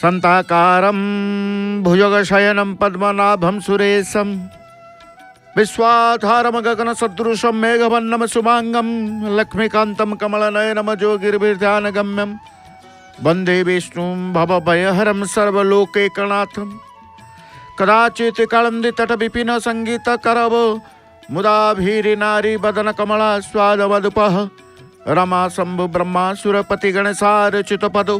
संताकारं भुजगशयनं पद्मनाभं सुरेशं विश्वाधारं गगनसदृशं मेघवर्णं शुभांगं लक्ष्मीकान्तं कमलनयनं योगिर्भिर्ध्यानगम्यं वन्दे विष्णुं भवभयहरं सर्वलोकैकनाथं कदाचित् कालन्दितटविपिन सङ्गीतकरव मुदाभिरिनारी वदन कमला स्वादवदुपः रमा शंभु ब्रह्मा सुरपति गणेशार्चितपदो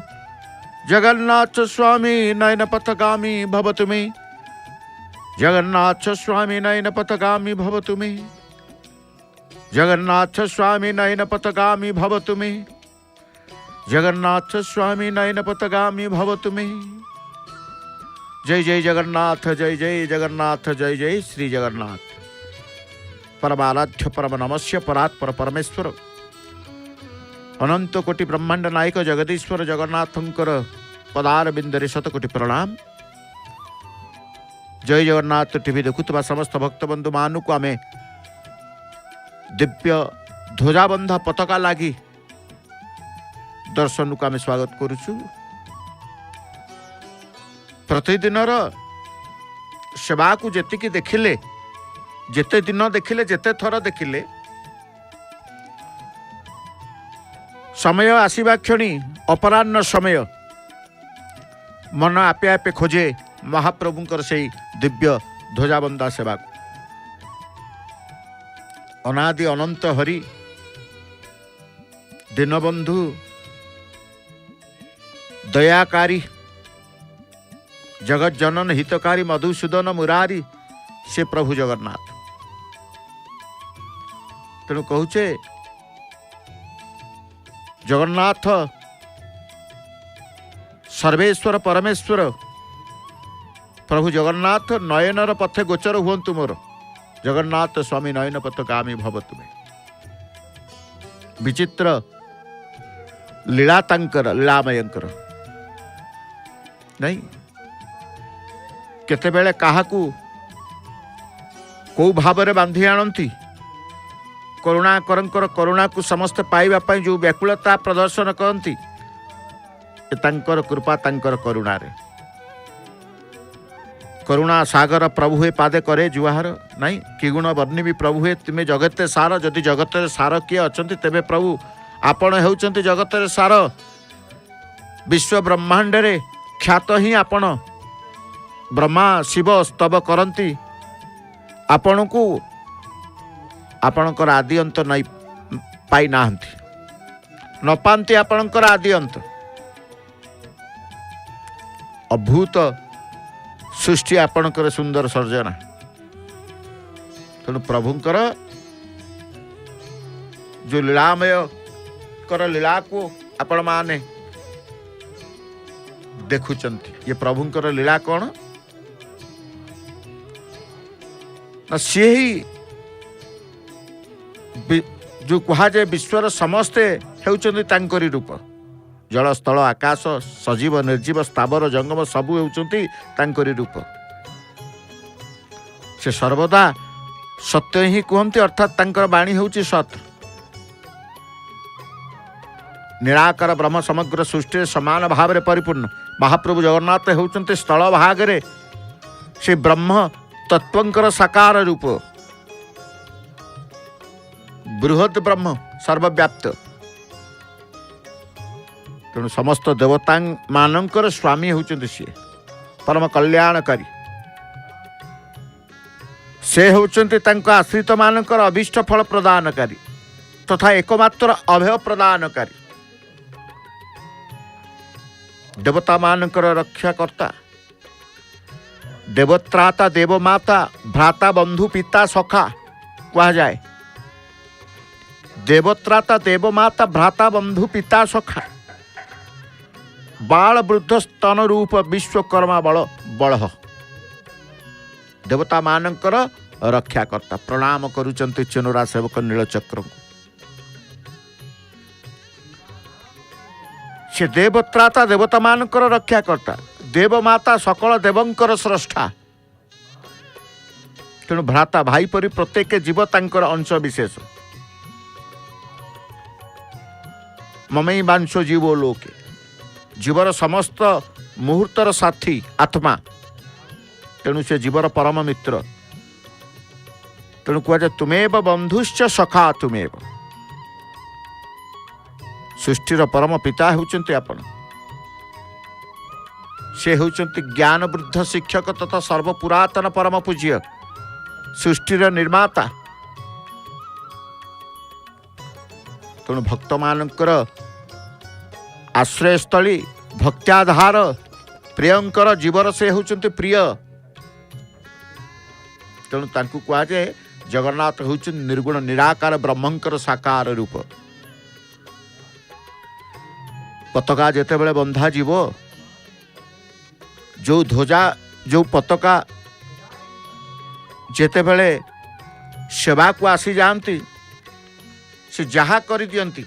जगन्नाथ स्वामी नयन पथगामी भवतु मे जगन्नाथ स्वामी नयन पथगामी भवतु मे जगन्नाथ स्वामी नयन पथगामी भवतु मे जगन्नाथ स्वामी नयन पथगामी भवतु मे। जय जय जगन्नाथ, जय जय जगन्नाथ, जय जय श्री जगन्नाथ। परमाराध्य परम नमस्य परात्पर परमेश्वर अनंत कोटि ब्रह्मांड नायक जगदीश्वर जगन्नाथंकर पदार बिंदरे शतकोटि प्रणाम। जय जगन्नाथ टीवी देखुवा समस्त भक्त बंधु मानू को आमे दिव्य ध्वजाबंधा पताका लगी दर्शन को आमे स्वागत करुचु। प्रतिदिन सेवा को जेतिकी देखिले, जेते दिन देखिले, जेते थर देखिले, समय आसीबा क्षणी अपराह्न समय मन आपे आपे खोजे महाप्रभुंकर से दिव्य ध्वजाबंधा सेवा को। अनादि अनंत हरि दीनबंधु दयाकारी जगत जनन हितकारी मधुसूदन मुरारी से प्रभु जगन्नाथ। तेणु कहूचे जगन्नाथ सर्वेश्वर परमेश्वर प्रभु जगन्नाथ नयनर पथे गोचर हुअन्तु मोर जगन्नाथ स्वामी नयन पथगामी भवतु मे। विचित्र लीला तांकर लीलामयंकर नहीं केतेबेले काहाकू को भावरे बांधी आणंती करुणाकरंकर करुणा को समस्त पाइबा पई जो व्याकुलता प्रदर्शन करती तांकर कृपा तांकर करुणा रे। करुणा सागर प्रभु हे पादे करे जुहार नहीं कि गुण वर्णी भी प्रभु हे तुमे जगते सार। जदि जगत सार किए अछंती तेबे प्रभु आपण हेउचंती जगत सार। विश्व ब्रह्मांड रे ख्यात ही आपण ब्रह्मा शिव स्तव करती आपण को आपणकर आदि अंत नहीं पाई नाहंती न पाती आपणकर आदि अंत। अभूत सृष्टि आपणकर सुंदर सर्जना। तेणु प्रभुंकर जो लीलामय कर लीला को आपण माने देखुचंती। ये प्रभुंकर लीला कौन ना सी ही जो कहा जाए विश्वर समस्ते हेउचंती तांकरी रूप। जल स्थल आकाश सजीव निर्जीव स्थावर जंगम सबू हेउचंती तांकरी रूप। से सर्वदा सत्य ही कहते अर्थात तांकर वाणी हेउची सत। निराकार ब्रह्म समग्र सृष्टि समान भाव में परिपूर्ण महाप्रभु जगन्नाथ हेउचंती स्थल भाग रे से ब्रह्म तत्वंकर साकार रूप बृहद ब्रह्म सर्वव्याप्त। तेणु समस्त देवता मानकर स्वामी होचंती सी परम कल्याणकारी। से होचंती तांको आश्रित मानकर अभीष्ट फल प्रदानकारी तथा एकमात्र अभय प्रदानकारी। देवता मानकर रक्षाकर्ता देवत्राता देवमाता भ्राता बंधु पिता सखा कहा जाए। देवत्राता देवमाता भ्राता बंधु पिता सखा बाल वृद्ध स्तन रूप विश्वकर्मा बल बल देवता मानकर रक्षाकर्ता। प्रणाम करुचंती चेनुरा सेवक नीलचक्र को। से देवत्राता देवता मानकर रक्षाकर्ता देवमाता सकल देवंकर स्रष्टा। तेणु भ्राता भाई परी प्रत्येक जीव तांकर अंश विशेष। ममई बांश जीवो लोके जीवर समस्त मुहूर्तर साथी आत्मा तेणु से जीवर परम मित्र तेणु कहुए तुमेव बंधुश्च सखा तुमेव सृष्टिर परम पिता होउचंती आपण से होउचंती ज्ञान वृद्ध शिक्षक तथा सर्वपुरातन परम पूज्य सृष्टिर निर्माता तेणु भक्त मानकर आश्रयस्थली भक्त्याधार प्रियंकर जीवर से होउचंती प्रिय तेणु तांकु कहा जाए जगन्नाथ होउचंती निर्गुण निराकार ब्रह्मंकर साकार रूप पताका जेतेबेले बंधा जीव जो ध्वजा जो पताका जेतेबेले सेवा को आसी जाती से जहा कर दियंती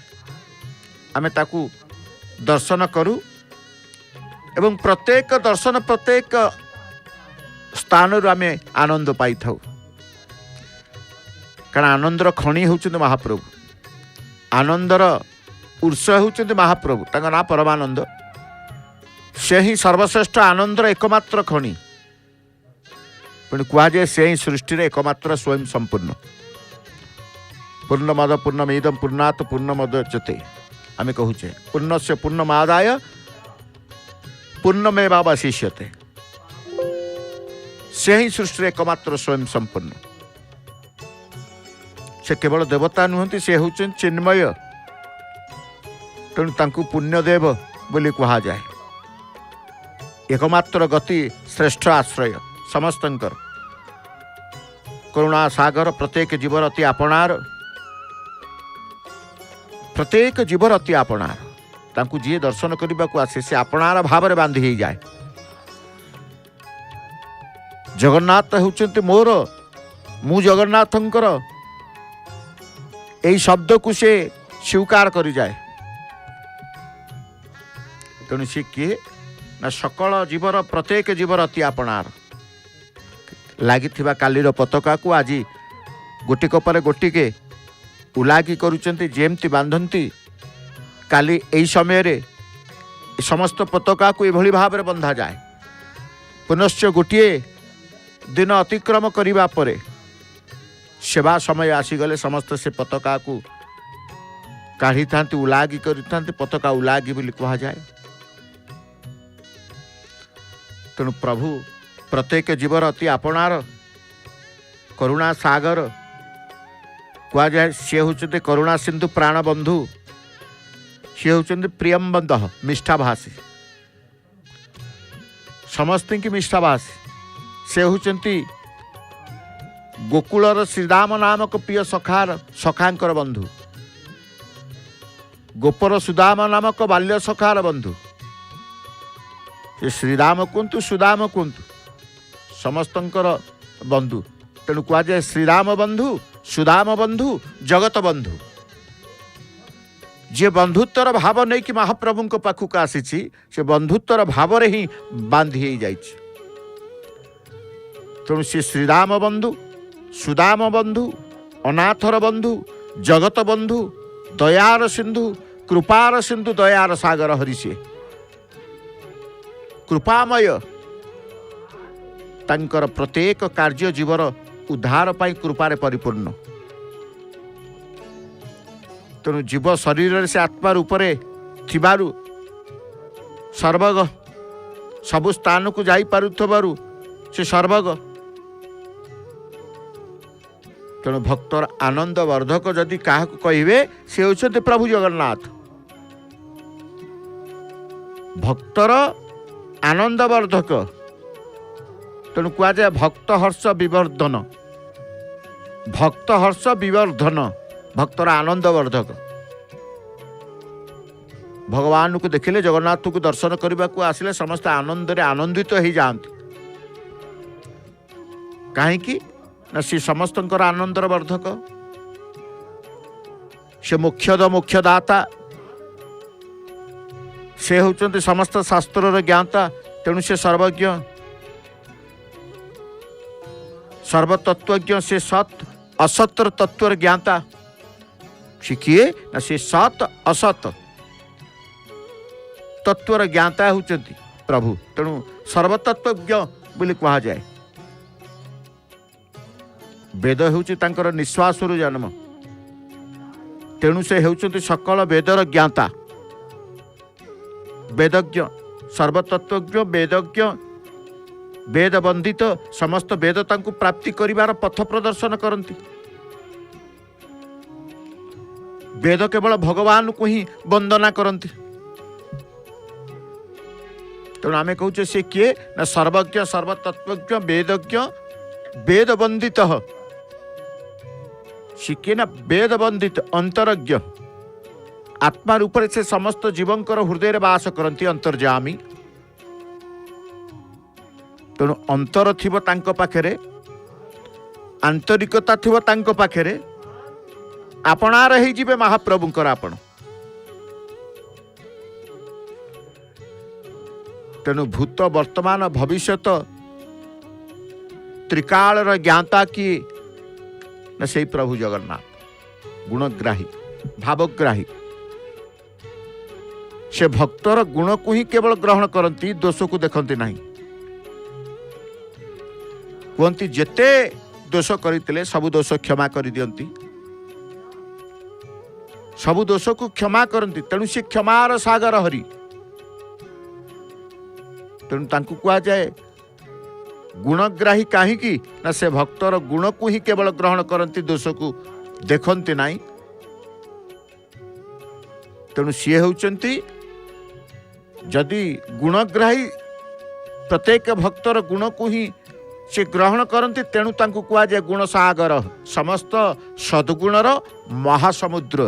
आमे ताकू दर्शन करू एवं प्रत्येक दर्शन प्रत्येक स्थान आमे आनंद पाई थाउ कारण आनंदर खणी होउचंती महाप्रभु आनंदर उत्स होउचंती महाप्रभु तांका ना परमानंद से ही सर्वश्रेष्ठ आनंदर एकमात्र खणी पुणी कहुए से ही सृष्टि एकमात्र स्वयं संपूर्ण पूर्णमद पूर्णमिदं पूर्णात् पूर्णमुदच्यते आमे कहूचे पूर्णस्य पूर्णमादाय पूर्णमेवावशिष्यते से ही सृष्टि एकमात्र स्वयं संपूर्ण से केवल देवता नुहंती से होउचन चिन्मय तेणु तांकु पुण्यदेव बोली कहा जाए एकमात्र गति श्रेष्ठ आश्रय समस्तंकर करुणा सागर प्रत्येक जीवर अति आपणार प्रत्येक जीवर अति आपणार तांकु जी दर्शन करने को आसे से आपणार भाव में बांधी ही जाए जगन्नाथ होउचंती मोर मु जगन्नाथंकर यही शब्द को से स्वीकार करी जाए तेणु सी किए ना सकल जीवर प्रत्येक जीवर अति आपणार लगी कालीर पताका को आज गोटिक पर गोटिके उलागी करुचंती जेमती बांधती काली एई समय रे समस्त पताका को एभली भाव में बंधा जाए पुनश्च गोटे दिन अतिक्रम करिबा परे सेवा समय आसीगले समस्त से पताका को काढ़ी था उलागी करी पताका उलागी बोली कहा जाए तेणु प्रभु प्रत्येक जीवर अति आपणार करुणा सागर कहा जाए सी होचंती करुणा सिंधु प्राण बंधु सी होचंती प्रियम बंध मिष्ठाभाषी समस्त की मिष्ठाभाषी से होचंती गोकुलर श्रीराम नामक प्रिय सखार सखांकर बंधु गोपर सुदाम नामक बाल्य सखार बंधु श्रीराम कुंतु सुदाम कुंतु समस्तंकर बंधु तेणु कहा जाए श्रीराम बंधु सुदाम बंधु जगत बंधु जे बंधुत्वर भाव नहीं कि महाप्रभु को पाखक आसी से बंधुत्वर भाव रे ही बांधी जाइए तेणु से श्रीराम बंधु सुदाम बंधु अनाथर बंधु जगत बंधु दयार सिंधु कृपार सिंधु दयार सागर हरिषे कृपामय तांकर प्रत्येक कार्य जीवर उद्धार पाई कृपारे परिपूर्ण तेणु जीव शरीर से आत्मा रूपरे थिबारु सर्वग सबु स्थान को जाई पारुथबारु से सर्वग तेणु भक्तर आनंद वर्धक जदि क्या कहे से होते प्रभु जगन्नाथ भक्तर आनंद वर्धक तेणु कह जाए भक्त हर्ष विवर्धन भक्तर आनंद वर्धक भगवान को देखिले जगन्नाथ को दर्शन करने को आसिले समस्त आनंद रे आनंदित हो जाती कहीं ना सी समस्तंकर आनंदर वर्धक से मोक्षदाता से होचंती समस्त शास्त्र ज्ञाता तेणु से सर्वज्ञ सर्वतत्वज्ञ से सत असतर तत्वर ज्ञाता से किए ना से सत असत तत्वर ज्ञाता होचंती प्रभु तेणु सर्वतत्वज्ञ बोली कहा जाए। वेद होउछि तांकर निश्वासरु जन्म तेणु से होउछन्ति सकल वेदर ज्ञाता वेदज्ञ सर्वतत्वज्ञ वेदज्ञ वेद वंदित समस्त वेद तांकु प्राप्ति करिवार पथ प्रदर्शन करती। वेद केवल भगवान को ही वंदना करती। तेणु आम कहूचे से किए ना सर्वज्ञ सर्वतत्वज्ञ वेदज्ञ वेद वंदित सी किए ना वेद वंदित अंतरज्ञ आत्मा रूप से समस्त जीवंकर हृदय बास करती अंतर्जामी। तेणु अंतर थिबो तांको पाखरे आंतरिकता थिबो तांको पाखरे आपणार ही जीवे महाप्रभुंकर आपण। तेणु भूत वर्तमान भविष्यत त्रिकालर ज्ञाता किए ना से प्रभु जगन्नाथ गुणग्राही भावग्राही। से भक्तर गुण को ही केवल ग्रहण करती दोष को देखती नहीं। कहती जेते दोष करते सबु दोष क्षमा कर दियंती सबु दोष को क्षमा करती। तेणु से क्षमार सागर हरि। तेणु तांकु कहा जाए गुणग्राही कहीं ना से भक्तर गुण को ही केवल ग्रहण करती दोष को देखती नहीं। तेणु सी होउचंती जदि गुणग्राही प्रत्येक भक्तर गुण को ही से ग्रहण करती तेणु तांकु कहा जाए गुण सागर समस्त सद्गुणर महासमुद्र।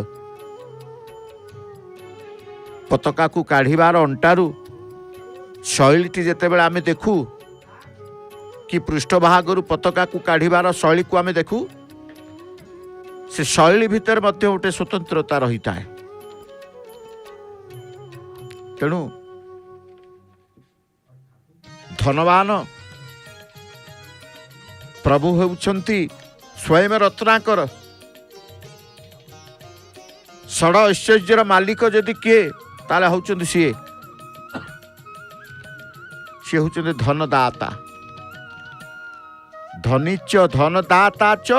पताका को काढ़ीबार अंटारू शैलीटी जेतेबेले आमे देखू कि पृष्ठभागरू पताका को काढ़ीबार शैली को आमे देखू से शैली भितर मध्य गोटे स्वतंत्रता रही था। तेणु धनवान प्रभु होउछंती स्वयं रत्नाकर षड ऐश्वर्यर मालिक जदि किए ताले होउछंती सी होउछंती धनदाता धनीच धनदाता च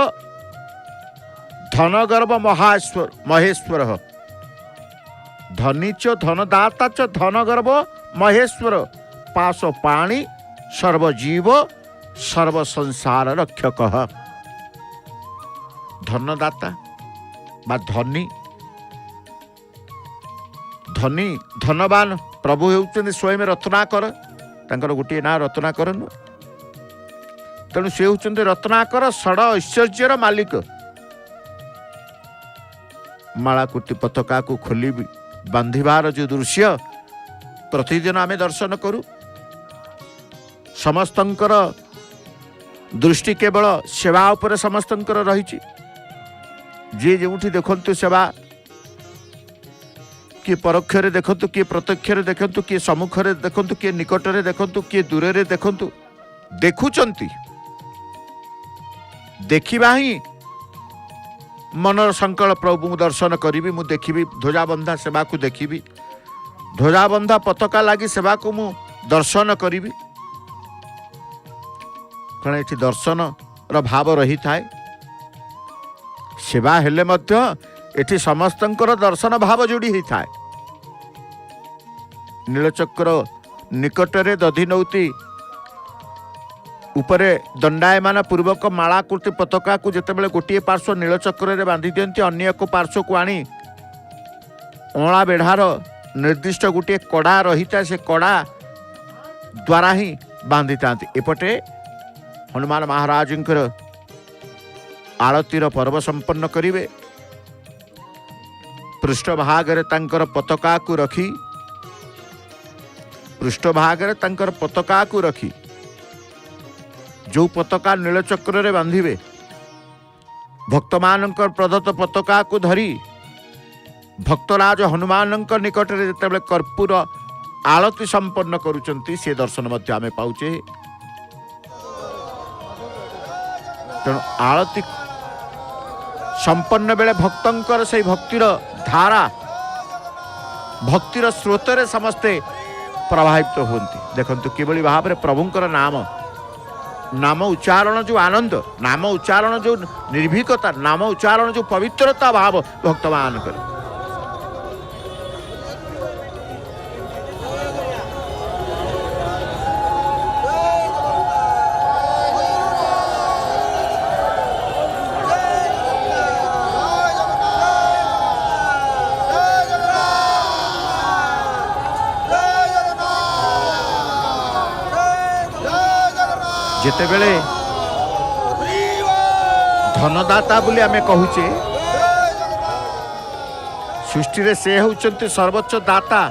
धनगर्भ महेश्वर धनीच धनदाता च धनगर्भ महेश्वर पाश पाणी सर्वजीव सर्व संसार रक्षक। धनदाता बा धनी धनी धनवान प्रभु होउछन्ति स्वयं रत्नाकर तांकर गोटे ना रत्नाकर न। तेणु से होउछन्ति रत्नाकर षड ऐश्वर्यर मालिक। मालाकुटी पताका को खोली बांधिबार जो दृश्य प्रतिदिन आमे दर्शन करू। समस्तंकर दृष्टि केवल सेवा उपर समस्तंकर रही। जी जोठी देखंतु सेवा किए परोक्षरे देखंतु किए प्रत्यक्षरे देखंतु किए सम्मुखरे देखंतु किए निकटरे देखंतु किए दूरे देखंतु देखुचंती देखिबा ही मनर संकल्प प्रभु दर्शन करी मु देखी ध्वजाबंधा सेवा को देखी ध्वजाबंधा पताका लगी सेवा को मु दर्शन करी कारण ये दर्शन र भाव रही थाए। सेवा हेले मध्य एठी समस्तंकर दर्शन भाव जोड़ी ही थाए। नीलचक्र निकटरे दधिनौती उपरे दंडायमान पूर्वक मालाकृति पताका को जितेबाला गोटे पार्श्व नीलचक्र बांधि दियंती अन्य एक पार्श्व को आनी अँला बेढ़ार निर्दिष्ट गोटे कड़ा रही था से कड़ा द्वारा ही बांधि था। एपटे हनुमान महाराज आरतीर पर्व संपन्न करिवे। पृष्ठभागरे तांकर पताका को रखी पृष्ठभागरे तांकर पताका को रखी जो पताका नीलचक्र रे बांधिवे भक्तमानंकर प्रदत्त पताका को धरी भक्तराज हनुमानंक निकट रे जेतेबेले कर्पूर आरती संपन्न करुचंती से दर्शन मध्य आमे पाउचे। तेणु आरती संपन्न बेले भक्तंकर से भक्तिर धारा भक्तिर स्रोतरे समस्ते प्रभावित हुअन्ति। देखन्तु किभଳି भाବରେ प्रभुଙ୍କର नाम उच्चारण जो आनंद, नाम उच्चारण जो निर्भीकता, नाम उच्चारण जो पवित्रता भाव भक्तमान करे। जेतेबेले धनदाता बोली आमे कहूचे, सृष्टि रे से होचंती सर्वोच्च दाता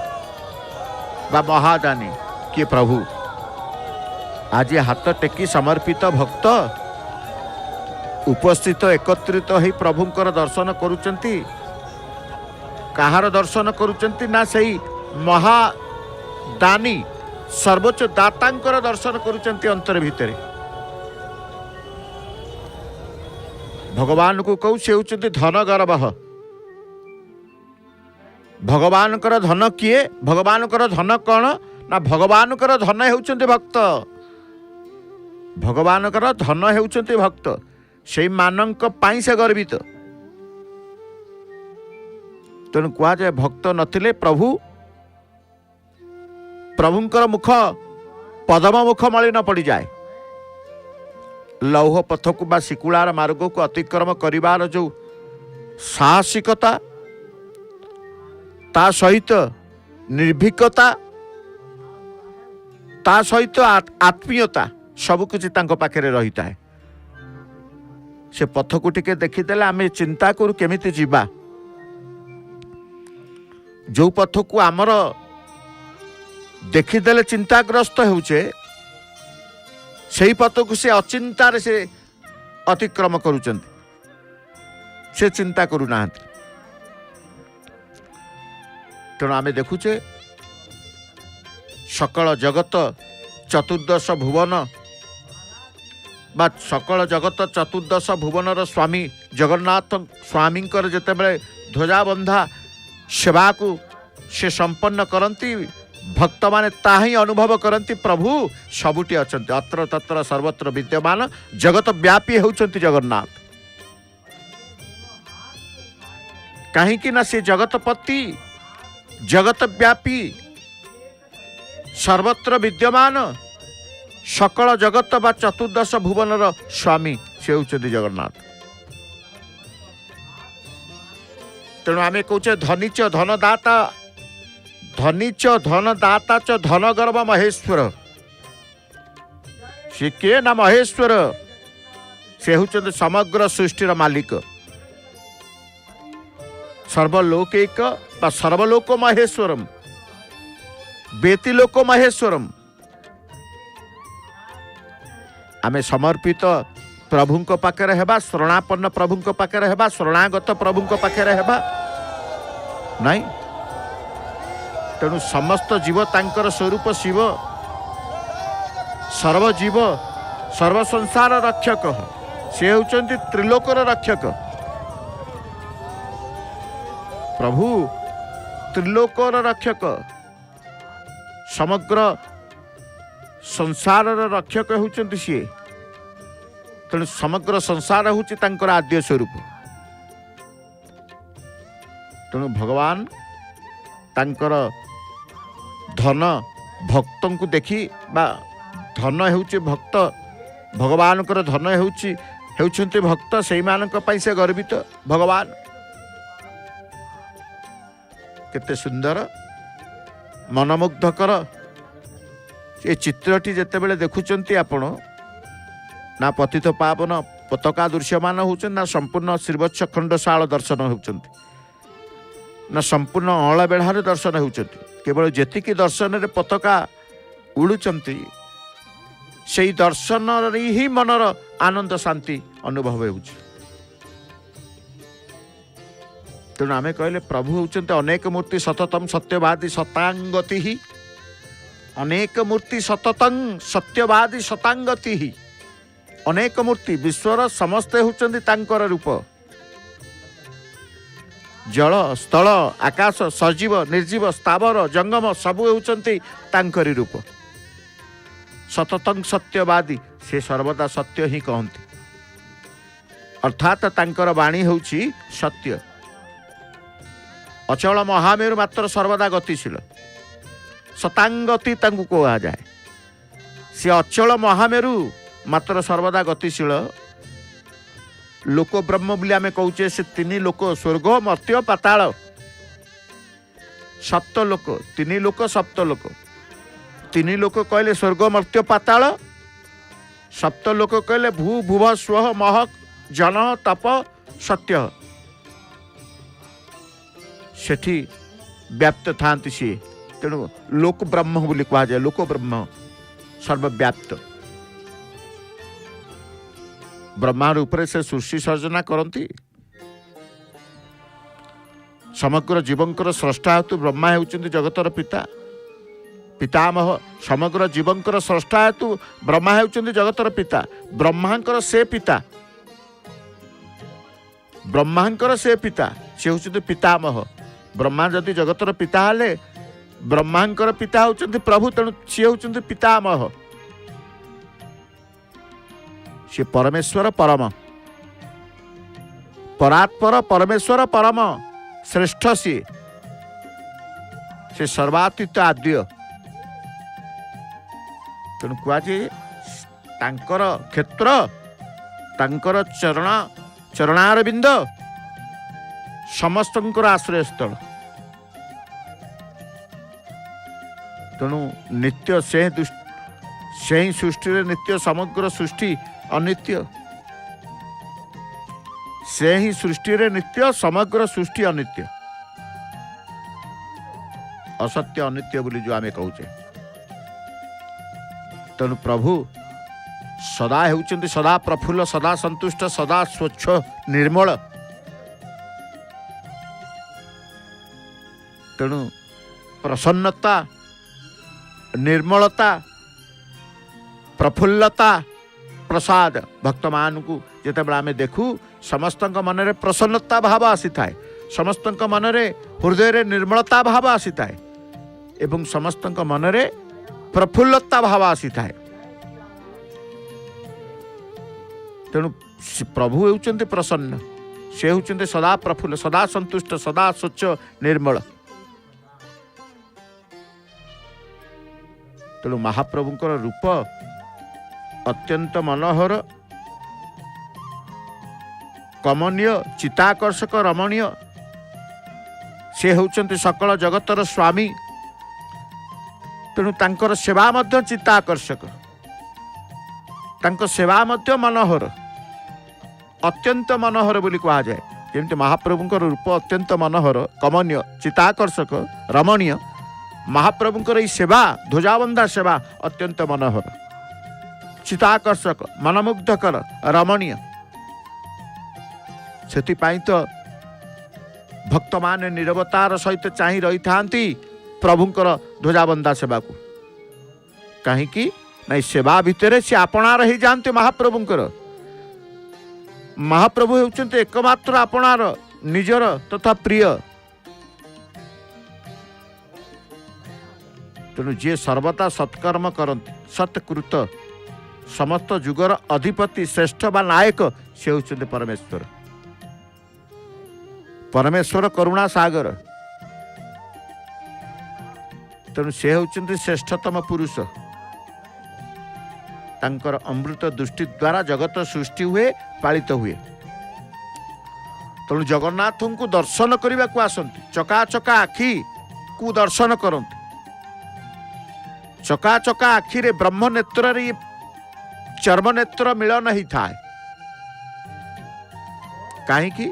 बा महादानी किए प्रभु। आज हाथ टेकी समर्पित भक्त उपस्थित एकत्रित होई प्रभुंकर दर्शन करूचंती। कहार दर्शन करूचंती ना सही महादानी सर्वोच्च दातांकर दर्शन करूचंती। अंतर भितरे भगवान को कहू से होचंती धन गर्भ। भगवान कर धन किए? भगवान कर धन कौन ना भगवान कर धन होचंती भक्त। भगवान कर धन होचंती भक्त, से मानक पाई से गर्वित। तेणु कह जाए भक्त नथिले प्रभुंकर मुख पदम मुख मलिन पड़ जाए। लौह पथ को बा शिकुलार मार्ग को अतिक्रम करिवार जो साहसिकता, ता सहित निर्भीकता, ता सहित आत्मीयता सबकिछ तांको पाखरे रहिता है। से पथ को टिके देखिदेले आमे चिंता करू केमिति जीवा। जो पथ को आमर देखिदेले चिंताग्रस्त होउछे, से पथ को से अचिंतार से अतिक्रम करूचंती, से चिंता करू नाहंती। तेणु आमे देखुचे सकल जगत चतुर्दश भुवन बा सकल जगत चतुर्दश भुवनर स्वामी जगन्नाथ स्वामींकर जेतेबेले ध्वजा बंधा सेवा को से संपन्न करती, भक्त माने ताही अनुभव करती प्रभु सबुटी अछंती, अत्र तत्र सर्वत्र विद्यमान जगत व्यापी होउछंती जगन्नाथ। कहीं कि ना से जगतपति जगत व्यापी सर्वत्र विद्यमान सकल जगत बा चतुर्दश भुवनर स्वामी से होउछंती जगन्नाथ। तेणु आमे कहूचे धनीच धनदाता, धनीच धनदाता च धनगर्भ महेश्वर। से के ना महेश्वर, से होउछंती समग्र सृष्टिर मालिक, सर्वलोकैक बा सर्वलोक महेश्वरम, बेतिलोक महेश्वरम। आमे समर्पित प्रभुंक पाखरे हेबा, शरणापन्न प्रभुंक पाखरे हेबा, शरणागत प्रभुंक पाखरे हेबा नहीं। तेणु समस्त जीव तांकर स्वरूप शिव, सर्वजीव सर्व संसार रक्षक, से होउछंती त्रिलोकर रक्षक। प्रभु त्रिलोकर रक्षक, समग्र संसार रक्षक होउछंती सी। तेणु समग्र संसार होउछि तांकर आद्य स्वरूप। तेणु भगवान तांकर धन भक्तों को देखी बा धन होउछि भक्त, भगवान कर धन होउछंती भक्त, सेई मानक पई से गर्वित भगवान। केते सुंदर मनमुग्धकर ये चित्रटी जेतेबेले देखुचंती आपण, ना पतित पावन पताका दृश्यमान होउछन, ना संपूर्ण श्रीवत्स खंडशाल दर्शन होउछंती, ना संपूर्ण अळा बेढ़ार दर्शन होउछंती। केवल जेतिकी दर्शन रे पताका उड़ुचंती, सेई दर्शन रे ही मनर आनंद शांति अनुभव होउछि। तेणु आमे कहले प्रभु होउछंती अनेक मूर्ति सततम सत्यवादी शतांगति ही, अनेक मूर्ति सततं सत्यवादी शतांगति ही। अनेक मूर्ति विश्वर समस्ते होउछंती तांकर रूप। जल स्थल आकाश सजीव निर्जीव स्थावर जंगम सबु हेउचंती तांकरी रूप। सततं सत्यवादी से सर्वदा सत्य ही कहती, अर्थात तांकर वाणी होउची सत्य। अचल महामेरु मात्र सर्वदा गतिशील, शतांगति तांकु कहा जाए। से अचल महामेरु मात्र सर्वदा गतिशील। लोक ब्रह्म बोली आमे कहूचे से तीन लोक स्वर्ग मर्त्य पाताल सप्त लोक, तीन लोक सप्त लोक। तीन लोक कहले स्वर्ग मर्त्य पाताल, सप्त लोक कहले भू भुव स्व महक जन तप सत्य। सेठी व्याप्त थांती सी, तेणु लोक ब्रह्म बोली कहा जाए। लोक ब्रह्म सर्वव्याप्त। ब्रह्मांड उपरे से सृष्टि सर्जना करती। समग्र जीवंकर स्रष्टा हेतु ब्रह्मा हेउचंती जगतर पिता पितामह। समग्र जीवंकर स्रष्टा हेतु ब्रह्मा हेउचंती जगतर पिता। ब्रह्मांकर से पिता, ब्रह्मांकर से पिता, से हेउचंती पितामह। ब्रह्मा जदि जगतर पिता हेले ब्रह्मांकर पिता हेउचंती प्रभु, तेणु से हेउचंती पितामह। से परमेश्वर परम, परात्पर परमेश्वर परम श्रेष्ठ। से सर्वातीत आद्य। तेणु कहुए तांकर क्षेत्र तांकर चरण चरणारविंद समस्तंकर आश्रय स्थल। तेणु नित्य से ही सृष्टि नित्य, समग्र सृष्टि अनित्य। से ही सृष्टि रे नित्य, समग्र सृष्टि अनित्य। असत्य अनित्य बोली जो आमे कहूचे। तेणु प्रभु सदा हेउचंती सदा प्रफुल्ल, सदा संतुष्ट, सदा स्वच्छ निर्मल। तेणु प्रसन्नता निर्मलता प्रफुल्लता प्रसाद भक्त मान को जिते आम देखू समस्त मन में प्रसन्नता भाव आसी थाए, समस्त मन में हृदय निर्मलता भाव आसी थाए एवं समस्त मन में प्रफुल्लता भाव आसी थाए। तेणु प्रभु होउचंती प्रसन्न, से होउचंती सदा प्रफुल्ल, सदा संतुष्ट, सदा स्वच्छ निर्मल। तेणु महाप्रभुंकर रूप अत्यंत मनोहर, कमनीय, चिताकर्षक, रमणीय। से होउचंती सकल जगतर स्वामी। तेणु तांकर सेवा मध्य चित्ताकर्षक, तांकर सेवा मध्य मनोहर, अत्यंत मनोहर बोली कहा जाए। जेमती महाप्रभुंकर रूप अत्यंत मनोहर, कमनीय, चित्ताकर्षक, रमणीय, महाप्रभुंकर ई सेवा ध्वजाबंधा सेवा अत्यंत मनोहर, चित्ताकर्षक, मनमुग्धकर, रमणीय। सेथिपाई तो भक्त माने निरवतार सहित चाहि रही थांती प्रभुंकर ध्वजाबंधा सेवा को। कहीं नहीं सेवा भितर से आपणार ही जानते महाप्रभुंकर। महाप्रभु होउचंते एकमात्र आपणार निजर तथा प्रिय। तेणु जे सर्वदा सत्कर्म करते, सत्कृत, समस्त जुगर अधिपति, श्रेष्ठ बा नायक, से होउचंते परमेश्वर। परमेश्वर करुणा सागर। तेणु से होउचंती श्रेष्ठतम पुरुष। तांकर अमृत दृष्टि द्वारा जगत सृष्टि हुए, पालित हुए। तेणु जगन्नाथ को दर्शन करने को आसती, चका चका आखि को दर्शन करते। चका चका आखि रे ब्रह्म नेत्र रे चर्म नेत्र मिलन ही था। कहीं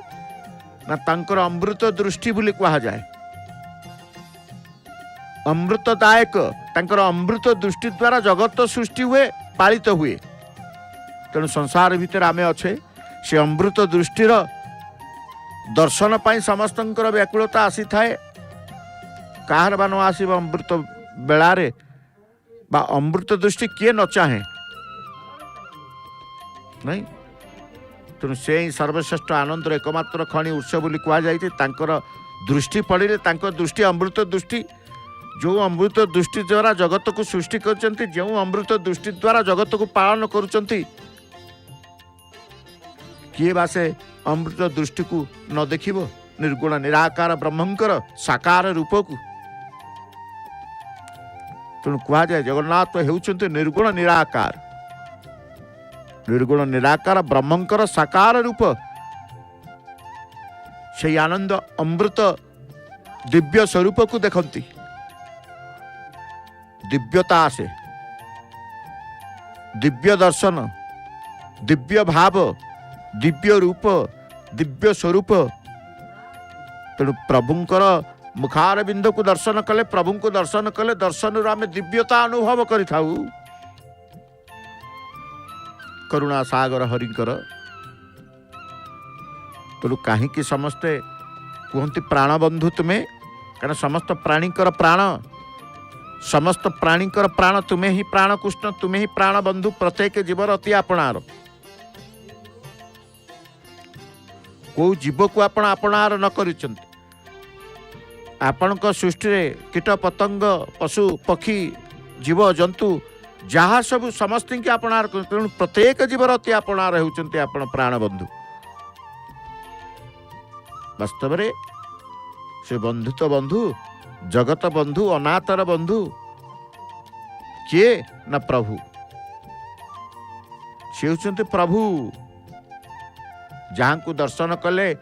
ना तांकर अमृत दृष्टि बोली कहा जाए। अमृतदायक, तांकर अमृत दृष्टि द्वारा जगत सृष्टि हुए, पालित हुए। तेणु संसार भितर आमे अच्छे से अमृत दृष्टिर दर्शन पाई समस्तंकर व्याकुलता आसी थाए। काहर बा न आसीब अमृत बेलारे बा अमृत दृष्टि किए न चाहे नहीं। तेणु से ही सर्वश्रेष्ठ आनंदर एकमात्र खनि उत्स बोली कहुई। दृष्टि पड़े दृष्टि अमृत दृष्टि, जो अमृत दृष्टि द्वारा जगत को सृष्टि करचंती, जो अमृत दृष्टि द्वारा जगत को पालन करुचंती, किए बा से अमृत दृष्टि को न देखिबो निर्गुण निराकार ब्रह्मंकर साकार रूप को। तेणु कहुए जगन्नाथ हेउचंती निर्गुण निराकार, निर्गुण निराकार ब्रह्मंकर साकार रूप। से आनंद अमृत दिव्य स्वरूप को देखती, दिव्यता आसे, दिव्य दर्शन, दिव्य भाव, दिव्य रूप, दिव्य स्वरूप। तेणु प्रभुंकर मुखार बिंदु को दर्शन कले, प्रभु को दर्शन कले, दर्शन आम दिव्यता अनुभव करिथाउ। करुणा सागर हरिंकर। तेणु कहीं समस्ते कहते प्राण बंधु तुम्हें, कारण समस्त प्राणीकर प्राण, समस्त प्राणीकर प्राण तुम्हें ही प्राण कृष्ण, तुम्हें ही प्राण बंधु, प्रत्येक जीवर अति आपणार। को जीव को आपण आपणार न करिसंत, आपणक सृष्टि रे कीट पतंग पशु पक्षी जीव जंतु जहाँ सब समस्त की आपणार, तेणु प्रत्येक जीवर अति आपणार होउचंती आपण प्राण बंधु। वास्तव में से बंधु तो बंधु, जगत बंधु, अनाथर बंधु किए ना प्रभु। से होउचंती प्रभु, जहाँ को दर्शन कले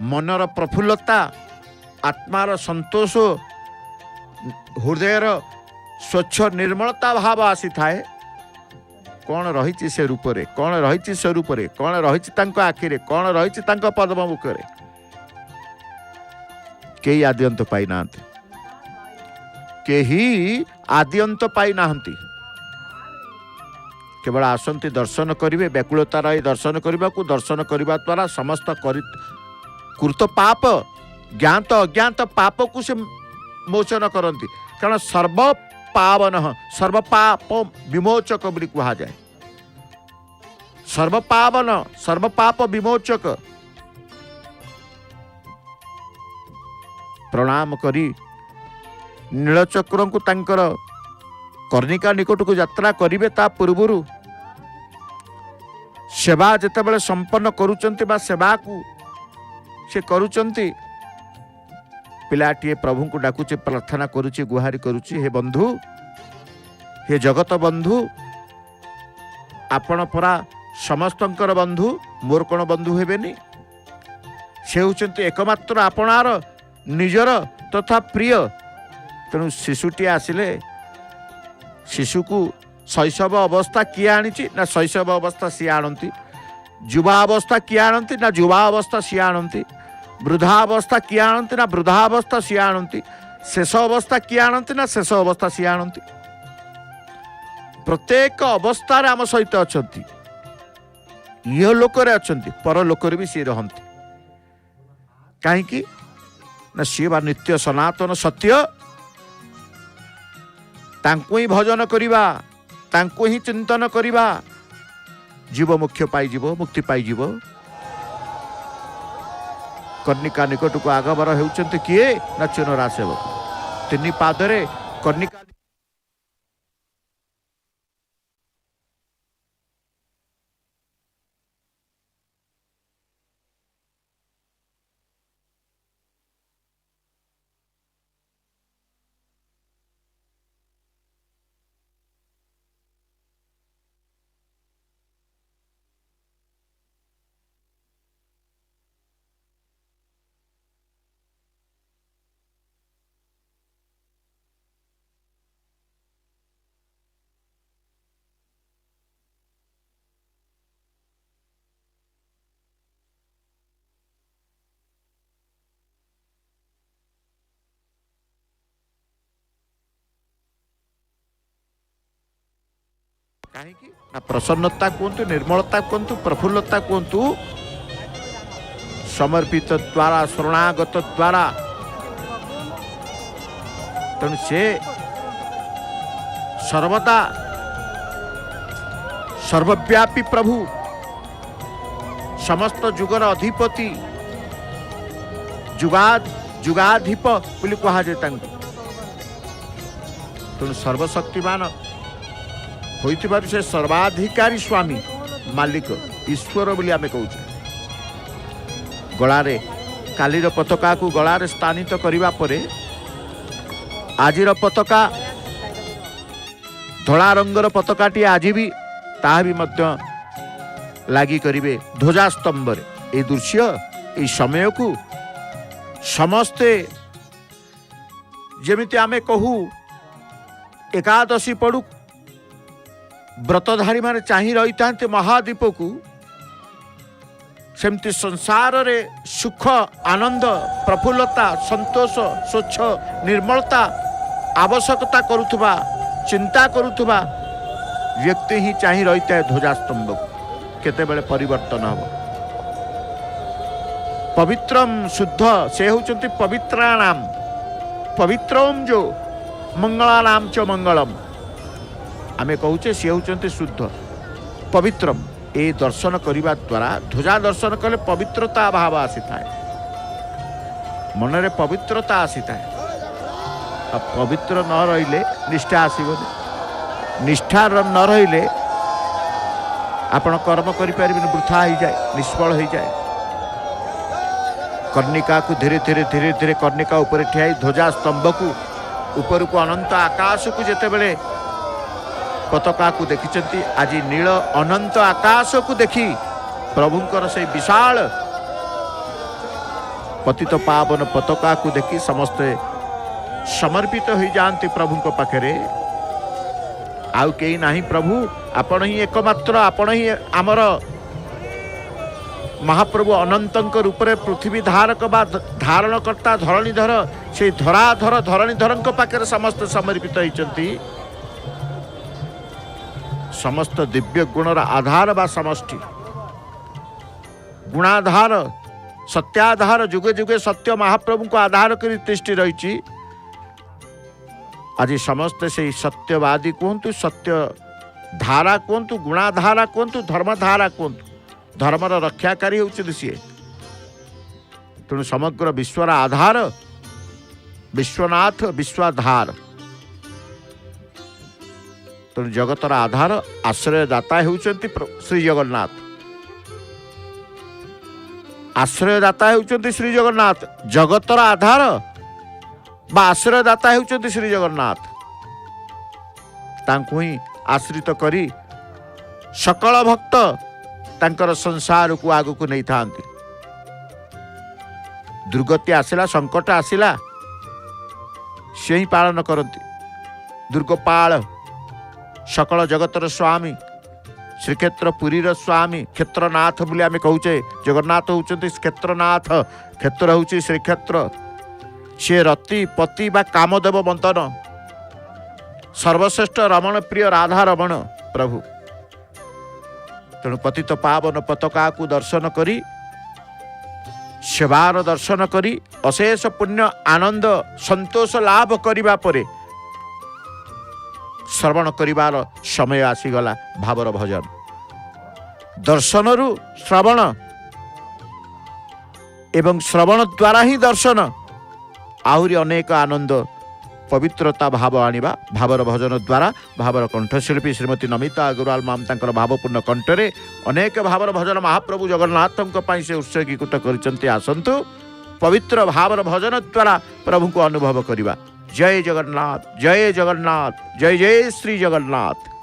मनर प्रफुल्लता, आत्मार संतोष, हृदयर स्वच्छ निर्मलता भाव आसी थाए। कौन रही से रूप रे, कौन रही से रूप रे, कौन रही आखि रे, कौन रही पद्म मुखरे, कई आद्यंत पाई ना, कहीं आद्यंत पाई ना, केवल आसंती दर्शन करिवे, व्याकुलता रही दर्शन करने को, दर्शन करने द्वारा समस्त कृत पाप ज्ञात अज्ञात पाप को से मोचन करती। कारण सर्व पावन सर्व पाप विमोचक बोली कहा जाए, सर्व पावन सर्व पाप विमोचक। प्रणाम करी नीलचक्र को तांकर कर्णिका निकट को यात्रा करिवे, ता पूर्वरु सेवा जेतेबेले संपन्न करूचंती बा सेवा को से करूचंती, पिलाटीए प्रभु को डाकुचे, प्रार्थना करुचे, गुहारी करुचे, हे बंधु, हे जगत बंधु, आपण परा समस्तंकर बंधु, मोर कोन बंधु हेबेनी। से होचंती एकमात्र आपणार निजर तथा प्रिय। तेणु शिशुटी आसिले, शिशु को शैशव अवस्था किए आनी ना शैशव अवस्था सी आणती, युवा अवस्था किए आणती ना युवा अवस्था सी आणती, वृद्धा अवस्था किए आणती ना वृद्धा अवस्था सी आणती, शेष अवस्था किए आणती ना शेष अवस्था सी आणती। प्रत्येक अवस्था आम सहित अच्छा, इह लोकरे अच्छा, परलोकरे भी सी रहती। कहीं ना सी बा नित्य सनातन सत्य, तांको ही भजन करिबा, तांको ही चिंतन करिबा, जीव मुख्य पाइजिव, मुक्ति पाइजिव। कर्णिका निकट को आगबर हेउचंती किए ना चुनरा सेवक, तिनि पादरे कर्णिका। कहीं ना प्रसन्नता कहतु, निर्मलता कहतु, प्रफुल्लता कहतु, समर्पित द्वारा शरणागत द्वारा। तेणु से सर्वदा सर्वव्यापी प्रभु, समस्त जुगर अधिपति जुगाधिप बोली कहुए तेणु सर्वशक्तिमान होइतिबारु से सर्वाधिकारी स्वामी मालिक ईश्वर बोली आमे कहूचे गलारे कालीर पताका को गलारे स्थानित करिबा परे आजिर पताका धला रंगर पताकाटी आज भी ताहा भी मध्य लागी करिवे ध्वजा स्तंभ रे। ए दृश्य ए समय को समस्ते जेमिति आमे कहू एकादशी पड़ू व्रतधारी माने चाहि रही था महादीप को सेमती संसार रे सुख आनंद प्रफुल्लता संतोष स्वच्छ निर्मलता आवश्यकता करुथुबा चिंता करुथुबा व्यक्ति ही चाहि रही था ध्वजास्तंभ को केते बेले परिवर्तन हम पवित्रम शुद्ध से होचंती पवित्राणाम पवित्रम जो मंगलानाम च मंगलम आमे कहूचे सी होचंती शुद्ध पवित्रम ए दर्शन करिबा द्वारा ध्वजा दर्शन कले पवित्रता भाव आसी थाए मनरे पवित्रता आसी थाए पवित्र न रहिले निष्ठा आसीबो निष्ठा न रहिले आपण कर्म करि परिबिन वृथा हो जाए निष्फल हो जाए कर्णिका को धीरे धीरे धीरे धीरे कर्णिका ऊपर ठियाई ध्वजा स्तंभ को ऊपर को अनंत आकाश को जेते बेले पताका को देखिचंती आज नील अनंत आकाश को देखी प्रभुंकर से विशाल पतित पावन पताका को देखी समस्ते समर्पित हो जाती प्रभु पाखे आउ कई नाही प्रभु आपण ही एकमात्र आपण ही आमर महाप्रभु अनंतंक रूप में पृथ्वी धारक बा धारणकर्ता धरणीधर से धराधर धरणीधर पाखे समस्त समर्पित होती समस्त दिव्य गुणर आधार बा समष्टि गुणाधार सत्याधार जुगे जुगे सत्य महाप्रभु को आधार करी दृष्टि रही आज समस्ते से सत्यवादी कहतु सत्य धारा कहतु गुणाधारा कहतु धर्मधारा कहतु धर्मर रक्षाकारी होती सी तेणु समग्र विश्वर आधार विश्वनाथ विश्वाधार तेणु जगतर आधार आश्रयदाता होती श्री जगन्नाथ आश्रयदाता होती श्री जगन्नाथ जगतर आधार बा आश्रयदाता होती श्री जगन्नाथ तांको ही आश्रित करी सकल भक्त तांकर संसार को आगु को नहीं थांती दुर्गति आसिला संकट आसिला से ही पालन करती दुर्गपाल सकल जगतर स्वामी श्रीक्षेत्र पुरीर स्वामी क्षेत्रनाथ बोली आमे कहूचे जगन्नाथ होउचंती क्षेत्रनाथ क्षेत्र होउची श्रीक्षेत्र से रति पति बा कामदेव बंतन सर्वश्रेष्ठ रमण प्रिय राधा रमण प्रभु तेणु पतित पावन पताका को दर्शन करी सेवार दर्शन करी अशेष पुण्य आनंद संतोष लाभ करिबा परे श्रवण करिबार समय आसीगला भावर भजन दर्शन रु श्रवण एवं श्रवण द्वारा ही दर्शन आहुरी अनेक आनंद पवित्रता भाव आनिबा भावर भजन द्वारा भावर कंठशिल्पी श्रीमती नमिता अग्रवाल माम तांकर भावपूर्ण कंठरे अनेक भावर भजन महाप्रभु जगन्नाथଙ୍କ ପାଇଁ से उत्सर्गीकृत करिसंती आसंतु पवित्र भावर भजन द्वारा प्रभु को अनुभव करिबा जय जगन्नाथ जय जगन्नाथ जय जय श्री जगन्नाथ।